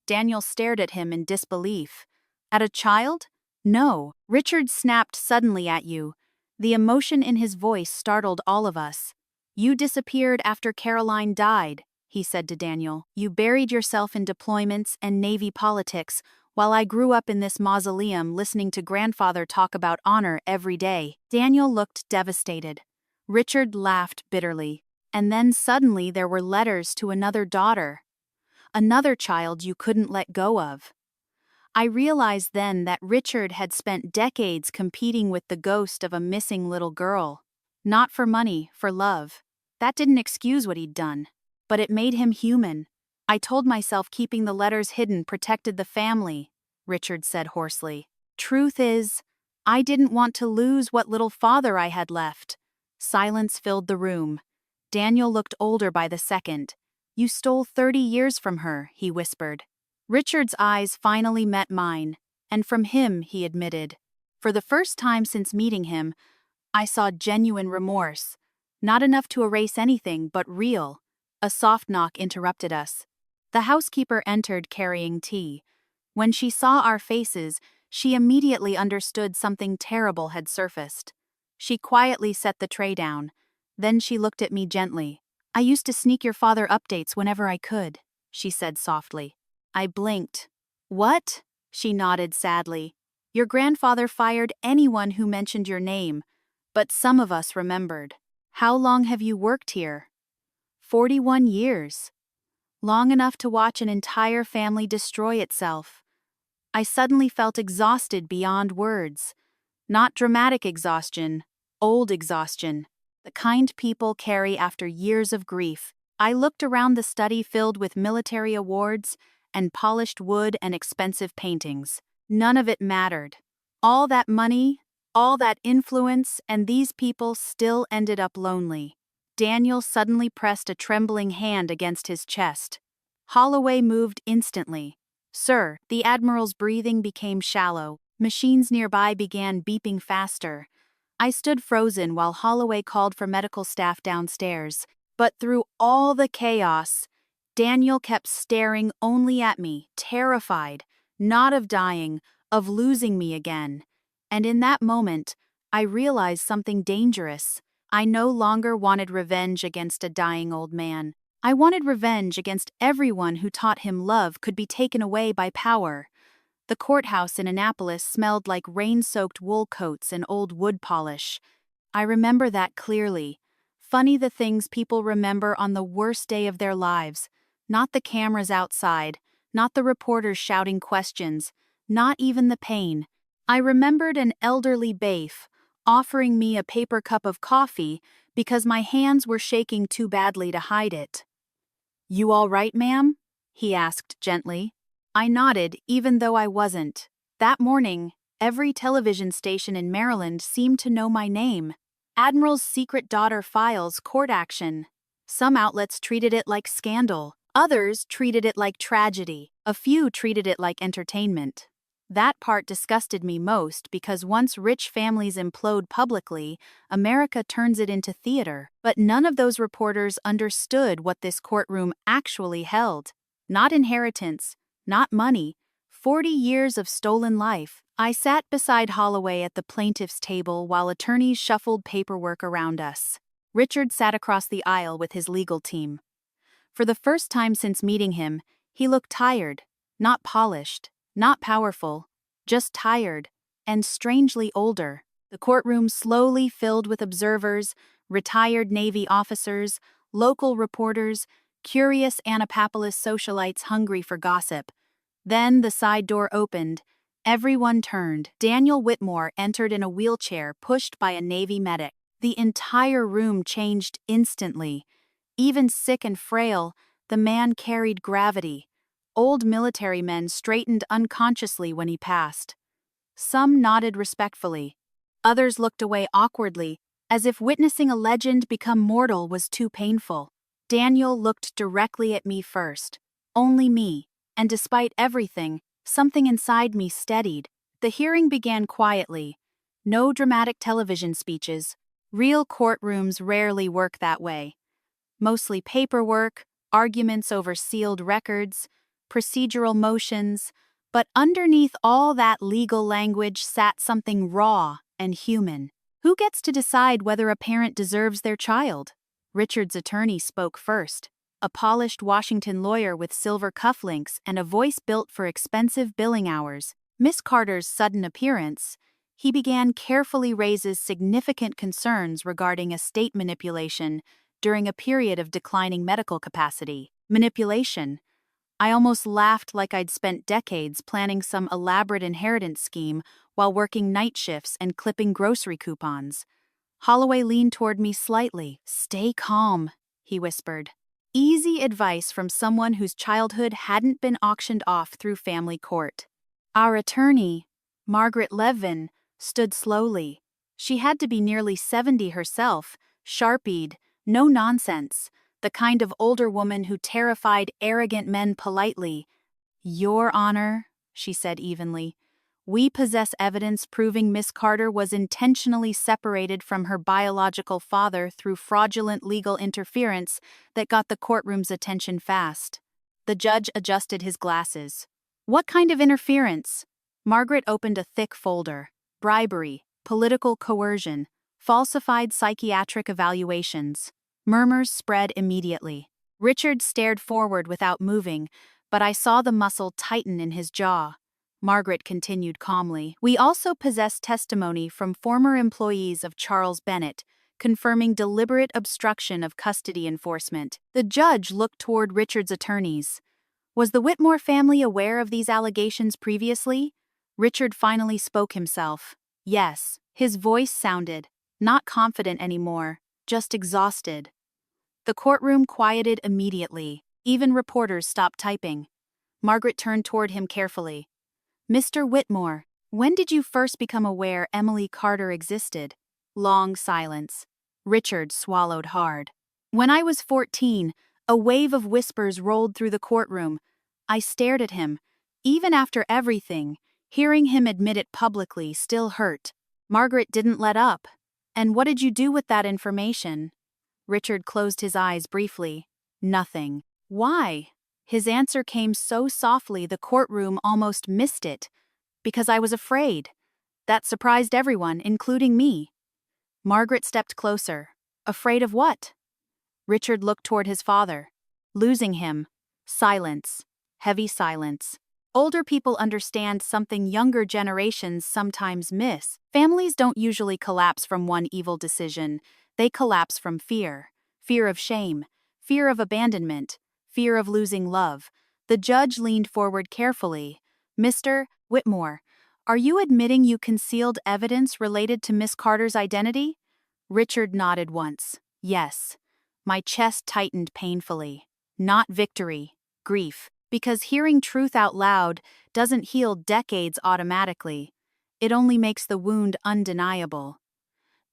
S1: Daniel stared at him in disbelief. At a child? No. Richard snapped suddenly at you. The emotion in his voice startled all of us. You disappeared after Caroline died, he said to Daniel. You buried yourself in deployments and Navy politics, while I grew up in this mausoleum listening to grandfather talk about honor every day. Daniel looked devastated. Richard laughed bitterly. And then suddenly there were letters to another daughter. Another child you couldn't let go of. I realized then that Richard had spent decades competing with the ghost of a missing little girl. Not for money, for love. That didn't excuse what he'd done. But it made him human. I told myself keeping the letters hidden protected the family, Richard said hoarsely. Truth is, I didn't want to lose what little father I had left. Silence filled the room. Daniel looked older by the second. You stole 30 years from her, he whispered. Richard's eyes finally met mine, and from him he admitted. For the first time since meeting him, I saw genuine remorse. Not enough to erase anything, but real. A soft knock interrupted us. The housekeeper entered carrying tea. When she saw our faces, she immediately understood something terrible had surfaced. She quietly set the tray down. Then she looked at me gently. I used to sneak your father updates whenever I could, she said softly. I blinked. What? She nodded sadly. Your grandfather fired anyone who mentioned your name, but some of us remembered. How long have you worked here? 41 years. Long enough to watch an entire family destroy itself. I suddenly felt exhausted beyond words. Not dramatic exhaustion, old exhaustion. The kind people carry after years of grief. I looked around the study filled with military awards and polished wood and expensive paintings. None of it mattered. All that money, all that influence, and these people still ended up lonely. Daniel suddenly pressed a trembling hand against his chest. Holloway moved instantly. Sir, the Admiral's breathing became shallow. Machines nearby began beeping faster. I stood frozen while Holloway called for medical staff downstairs. But through all the chaos, Daniel kept staring only at me, terrified, not of dying, of losing me again. And in that moment, I realized something dangerous. I no longer wanted revenge against a dying old man. I wanted revenge against everyone who taught him love could be taken away by power. The courthouse in Annapolis smelled like rain-soaked wool coats and old wood polish. I remember that clearly. Funny the things people remember on the worst day of their lives. Not the cameras outside, not the reporters shouting questions, not even the pain. I remembered an elderly bailiff offering me a paper cup of coffee because my hands were shaking too badly to hide it. You all right, ma'am? He asked gently. I nodded, even though I wasn't. That morning, every television station in Maryland seemed to know my name. Admiral's secret daughter files court action. Some outlets treated it like scandal. Others treated it like tragedy. A few treated it like entertainment. That part disgusted me most because once rich families implode publicly, America turns it into theater. But none of those reporters understood what this courtroom actually held. Not inheritance, not money, 40 years of stolen life. I sat beside Holloway at the plaintiff's table while attorneys shuffled paperwork around us. Richard sat across the aisle with his legal team. For the first time since meeting him, he looked tired, not polished, not powerful, just tired, and strangely older. The courtroom slowly filled with observers, retired Navy officers, local reporters, curious Annapolis socialites hungry for gossip. Then the side door opened. Everyone turned. Daniel Whitmore entered in a wheelchair pushed by a Navy medic. The entire room changed instantly. Even sick and frail, the man carried gravity. Old military men straightened unconsciously when he passed. Some nodded respectfully. Others looked away awkwardly, as if witnessing a legend become mortal was too painful. Daniel looked directly at me first. Only me. And despite everything, something inside me steadied. The hearing began quietly. No dramatic television speeches. Real courtrooms rarely work that way. Mostly paperwork, arguments over sealed records, procedural motions, but underneath all that legal language sat something raw and human. Who gets to decide whether a parent deserves their child? Richard's attorney spoke first. A polished Washington lawyer with silver cufflinks and a voice built for expensive billing hours. Miss Carter's sudden appearance, he began carefully raises significant concerns regarding estate manipulation during a period of declining medical capacity. Manipulation. I almost laughed like I'd spent decades planning some elaborate inheritance scheme while working night shifts and clipping grocery coupons. Holloway leaned toward me slightly. "Stay calm," he whispered. Easy advice from someone whose childhood hadn't been auctioned off through family court. Our attorney, Margaret Levin, stood slowly. She had to be nearly 70 herself, sharp-eyed, no nonsense, the kind of older woman who terrified arrogant men politely. "Your Honor," she said evenly, "we possess evidence proving Miss Carter was intentionally separated from her biological father through fraudulent legal interference that got the courtroom's attention fast." The judge adjusted his glasses. "What kind of interference?" Margaret opened a thick folder. "Bribery, political coercion, falsified psychiatric evaluations." Murmurs spread immediately. Richard stared forward without moving, but I saw the muscle tighten in his jaw. Margaret continued calmly. "We also possess testimony from former employees of Charles Bennett, confirming deliberate obstruction of custody enforcement." The judge looked toward Richard's attorneys. Was the Whitmore family aware of these allegations previously? Richard finally spoke himself. Yes, his voice sounded, not confident anymore, just exhausted. The courtroom quieted immediately. Even reporters stopped typing. Margaret turned toward him carefully. "Mr. Whitmore, when did you first become aware Emily Carter existed?" Long silence. Richard swallowed hard. "When I was 14, a wave of whispers rolled through the courtroom. I stared at him. Even after everything, hearing him admit it publicly still hurt." Margaret didn't let up. "And what did you do with that information?" Richard closed his eyes briefly. "Nothing." "Why?" His answer came so softly the courtroom almost missed it. "Because I was afraid." That surprised everyone, including me. Margaret stepped closer. "Afraid of what?" Richard looked toward his father. "Losing him." Silence. Heavy silence. Older people understand something younger generations sometimes miss. Families don't usually collapse from one evil decision. They collapse from fear. Fear of shame. Fear of abandonment. Fear of losing love. The judge leaned forward carefully. "Mr. Whitmore, are you admitting you concealed evidence related to Miss Carter's identity?" Richard nodded once. "Yes." My chest tightened painfully. Not victory. Grief. Because hearing truth out loud doesn't heal decades automatically. It only makes the wound undeniable.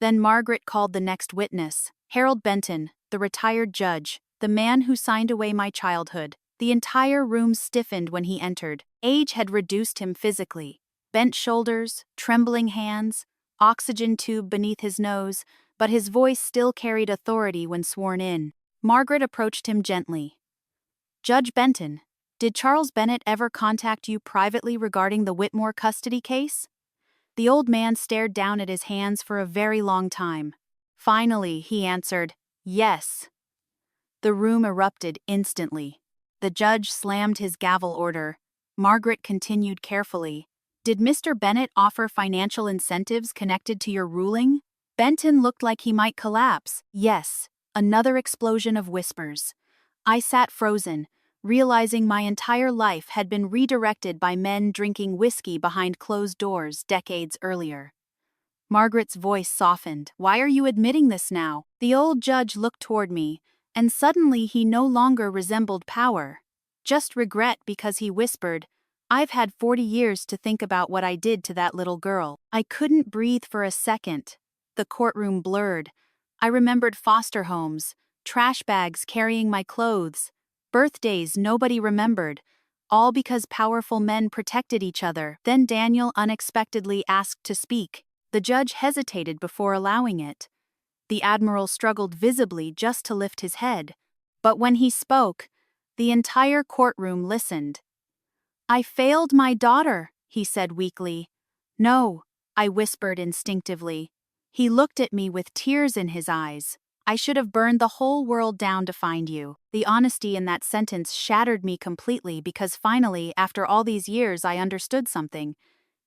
S1: Then Margaret called the next witness, Harold Benton, the retired judge, the man who signed away my childhood. The entire room stiffened when he entered. Age had reduced him physically. Bent shoulders, trembling hands, oxygen tube beneath his nose, but his voice still carried authority when sworn in. Margaret approached him gently. Judge Benton, did Charles Bennett ever contact you privately regarding the Whitmore custody case? The old man stared down at his hands for a very long time. Finally, he answered, yes. The room erupted instantly. The judge slammed his gavel order. Margaret continued carefully. Did Mr. Bennett offer financial incentives connected to your ruling? Benton looked like he might collapse. Yes. Another explosion of whispers. I sat frozen, realizing my entire life had been redirected by men drinking whiskey behind closed doors decades earlier. Margaret's voice softened. Why are you admitting this now? The old judge looked toward me, and suddenly he no longer resembled power. Just regret, because he whispered, I've had 40 years to think about what I did to that little girl. I couldn't breathe for a second. The courtroom blurred. I remembered foster homes, trash bags carrying my clothes, birthdays nobody remembered, all because powerful men protected each other. Then Daniel unexpectedly asked to speak. The judge hesitated before allowing it. The Admiral struggled visibly just to lift his head. But when he spoke, the entire courtroom listened. I failed my daughter, he said weakly. No, I whispered instinctively. He looked at me with tears in his eyes. I should have burned the whole world down to find you. The honesty in that sentence shattered me completely because finally, after all these years, I understood something.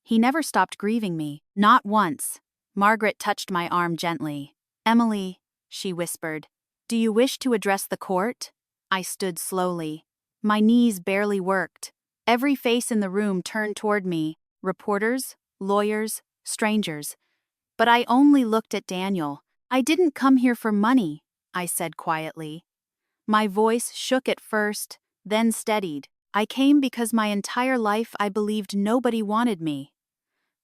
S1: He never stopped grieving me. Not once. Margaret touched my arm gently. Emily, she whispered, do you wish to address the court? I stood slowly. My knees barely worked. Every face in the room turned toward me, reporters, lawyers, strangers. But I only looked at Daniel. I didn't come here for money, I said quietly. My voice shook at first, then steadied. I came because my entire life I believed nobody wanted me.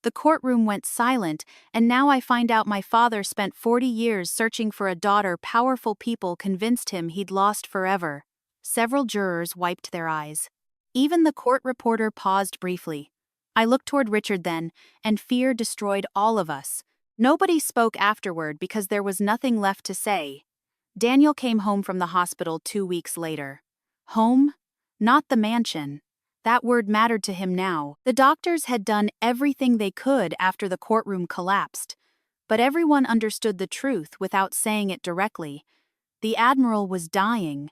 S1: The courtroom went silent, and now I find out my father spent 40 years searching for a daughter powerful people convinced him he'd lost forever. Several jurors wiped their eyes. Even the court reporter paused briefly. I looked toward Richard then, and fear destroyed all of us. Nobody spoke afterward because there was nothing left to say. Daniel came home from the hospital 2 weeks later. Home? Not the mansion. That word mattered to him now. The doctors had done everything they could after the courtroom collapsed. But everyone understood the truth without saying it directly. The Admiral was dying.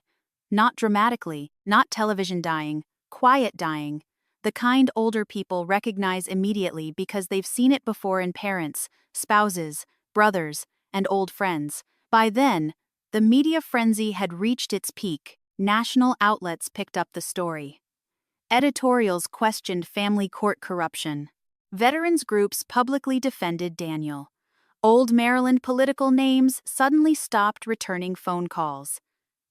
S1: Not dramatically, not television dying, quiet dying. The kind older people recognize immediately because they've seen it before in parents, spouses, brothers, and old friends. By then, the media frenzy had reached its peak. National outlets picked up the story. Editorials questioned family court corruption. Veterans groups publicly defended Daniel. Old Maryland political names suddenly stopped returning phone calls.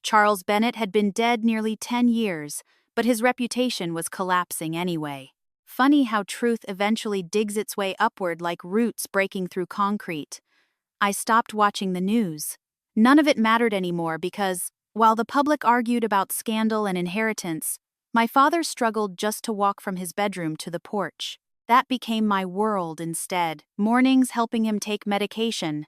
S1: Charles Bennett had been dead nearly 10 years, but his reputation was collapsing anyway. Funny how truth eventually digs its way upward like roots breaking through concrete. I stopped watching the news. None of it mattered anymore because, while the public argued about scandal and inheritance, my father struggled just to walk from his bedroom to the porch. That became my world instead. Mornings helping him take medication,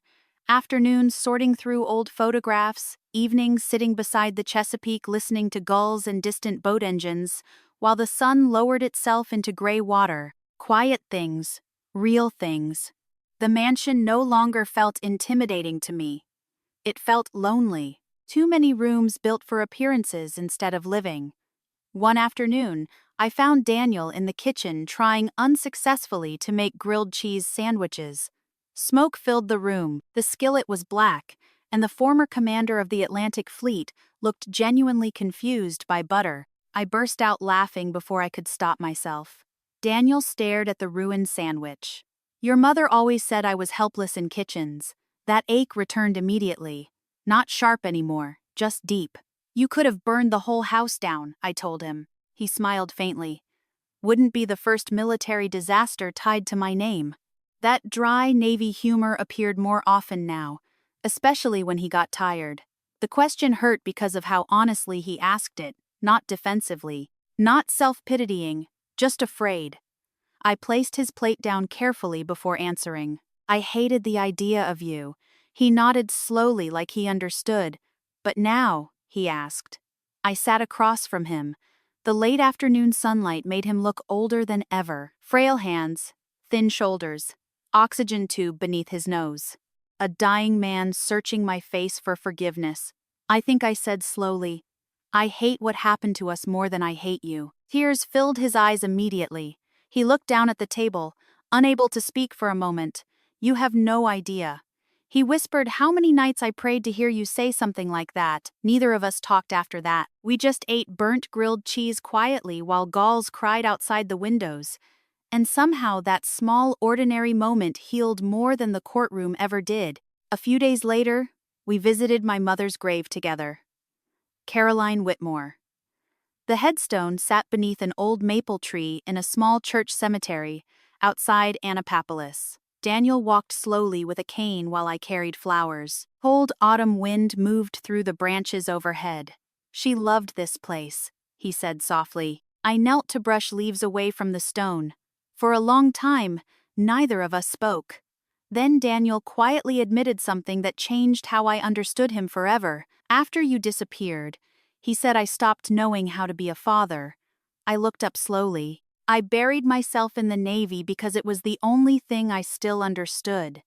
S1: afternoons sorting through old photographs, evenings sitting beside the Chesapeake listening to gulls and distant boat engines, while the sun lowered itself into gray water. Quiet things, real things. The mansion no longer felt intimidating to me. It felt lonely. Too many rooms built for appearances instead of living. One afternoon, I found Daniel in the kitchen trying unsuccessfully to make grilled cheese sandwiches. Smoke filled the room, the skillet was black, and the former commander of the Atlantic Fleet looked genuinely confused by butter. I burst out laughing before I could stop myself. Daniel stared at the ruined sandwich. Your mother always said I was helpless in kitchens. That ache returned immediately. Not sharp anymore, just deep. You could have burned the whole house down, I told him. He smiled faintly. Wouldn't be the first military disaster tied to my name. That dry Navy humor appeared more often now, especially when he got tired. The question hurt because of how honestly he asked it, not defensively, not self-pitying, just afraid. I placed his plate down carefully before answering. I hated the idea of you. He nodded slowly like he understood. But now, he asked. I sat across from him. The late afternoon sunlight made him look older than ever. Frail hands, thin shoulders, oxygen tube beneath his nose. A dying man searching my face for forgiveness. I think I said slowly, I hate what happened to us more than I hate you. Tears filled his eyes immediately. He looked down at the table, unable to speak for a moment. You have no idea. He whispered how many nights I prayed to hear you say something like that. Neither of us talked after that. We just ate burnt grilled cheese quietly while gulls cried outside the windows. And somehow that small, ordinary moment healed more than the courtroom ever did. A few days later, we visited my mother's grave together. Caroline Whitmore. The headstone sat beneath an old maple tree in a small church cemetery outside Annapolis. Daniel walked slowly with a cane while I carried flowers. Cold autumn wind moved through the branches overhead. She loved this place, he said softly. I knelt to brush leaves away from the stone. For a long time, neither of us spoke. Then Daniel quietly admitted something that changed how I understood him forever. After you disappeared, he said I stopped knowing how to be a father. I looked up slowly. I buried myself in the Navy because it was the only thing I still understood.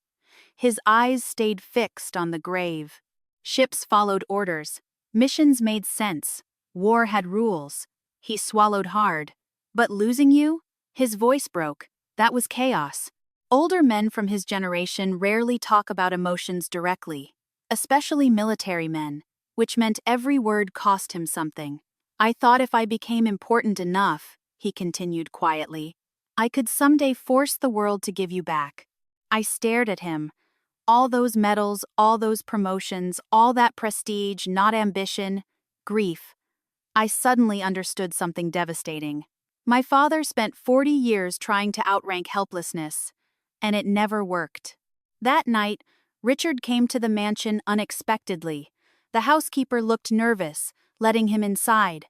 S1: His eyes stayed fixed on the grave. Ships followed orders. Missions made sense. War had rules. He swallowed hard. But losing you? His voice broke. That was chaos. Older men from his generation rarely talk about emotions directly, especially military men, which meant every word cost him something. I thought if I became important enough, he continued quietly, I could someday force the world to give you back. I stared at him. All those medals, all those promotions, all that prestige, not ambition, grief. I suddenly understood something devastating. My father spent 40 years trying to outrank helplessness, and it never worked. That night, Richard came to the mansion unexpectedly. The housekeeper looked nervous, letting him inside.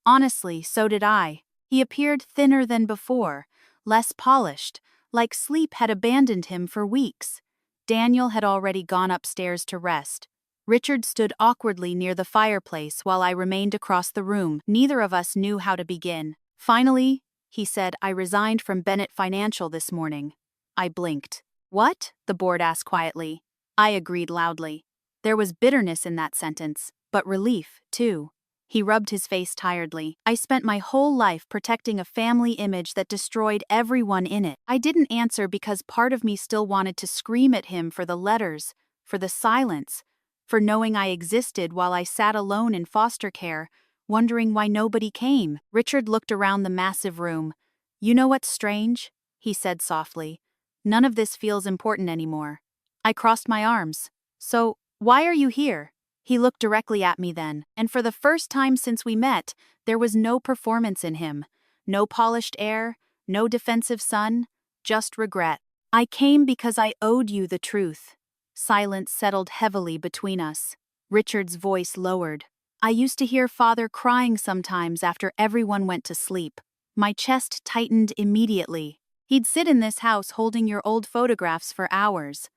S1: Honestly, so did I. He appeared thinner than before, less polished, like sleep had abandoned him for weeks. Daniel had already gone upstairs to rest. Richard stood awkwardly near the fireplace while I remained across the room. Neither of us knew how to begin. Finally, he said, I resigned from Bennett Financial this morning. I blinked. What? The board asked quietly. I agreed loudly. There was bitterness in that sentence, but relief, too. He rubbed his face tiredly. I spent my whole life protecting a family image that destroyed everyone in it. I didn't answer because part of me still wanted to scream at him for the letters, for the silence, for knowing I existed while I sat alone in foster care, wondering why nobody came. Richard looked around the massive room. You know what's strange? He said softly. None of this feels important anymore. I crossed my arms. So, why are you here? He looked directly at me then, and for the first time since we met, there was no performance in him. No polished air, no defensive sun, just regret. I came because I owed you the truth. Silence settled heavily between us. Richard's voice lowered. I used to hear Father crying sometimes after everyone went to sleep. My chest tightened immediately. He'd sit in this house holding your old photographs for hours.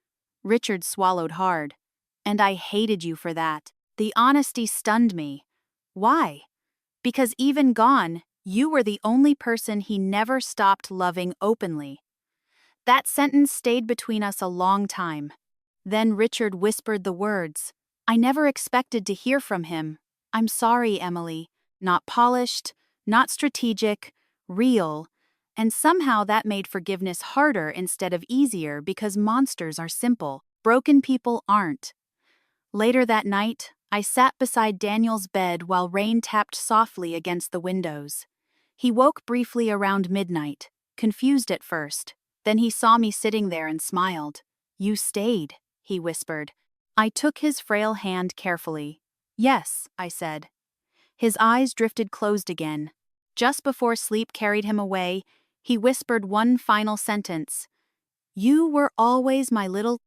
S1: Richard swallowed hard. And I hated you for that. The honesty stunned me. Why? Because even gone, you were the only person he never stopped loving openly. That sentence stayed between us a long time. Then Richard whispered the words. I never expected to hear from him. I'm sorry, Emily. Not polished, not strategic, real. And somehow that made forgiveness harder instead of easier because monsters are simple. Broken people aren't. Later that night, I sat beside Daniel's bed while rain tapped softly against the windows. He woke briefly around midnight, confused at first. Then he saw me sitting there and smiled. You stayed, he whispered. I took his frail hand carefully. Yes, I said. His eyes drifted closed again. Just before sleep carried him away, he whispered one final sentence. You were always my little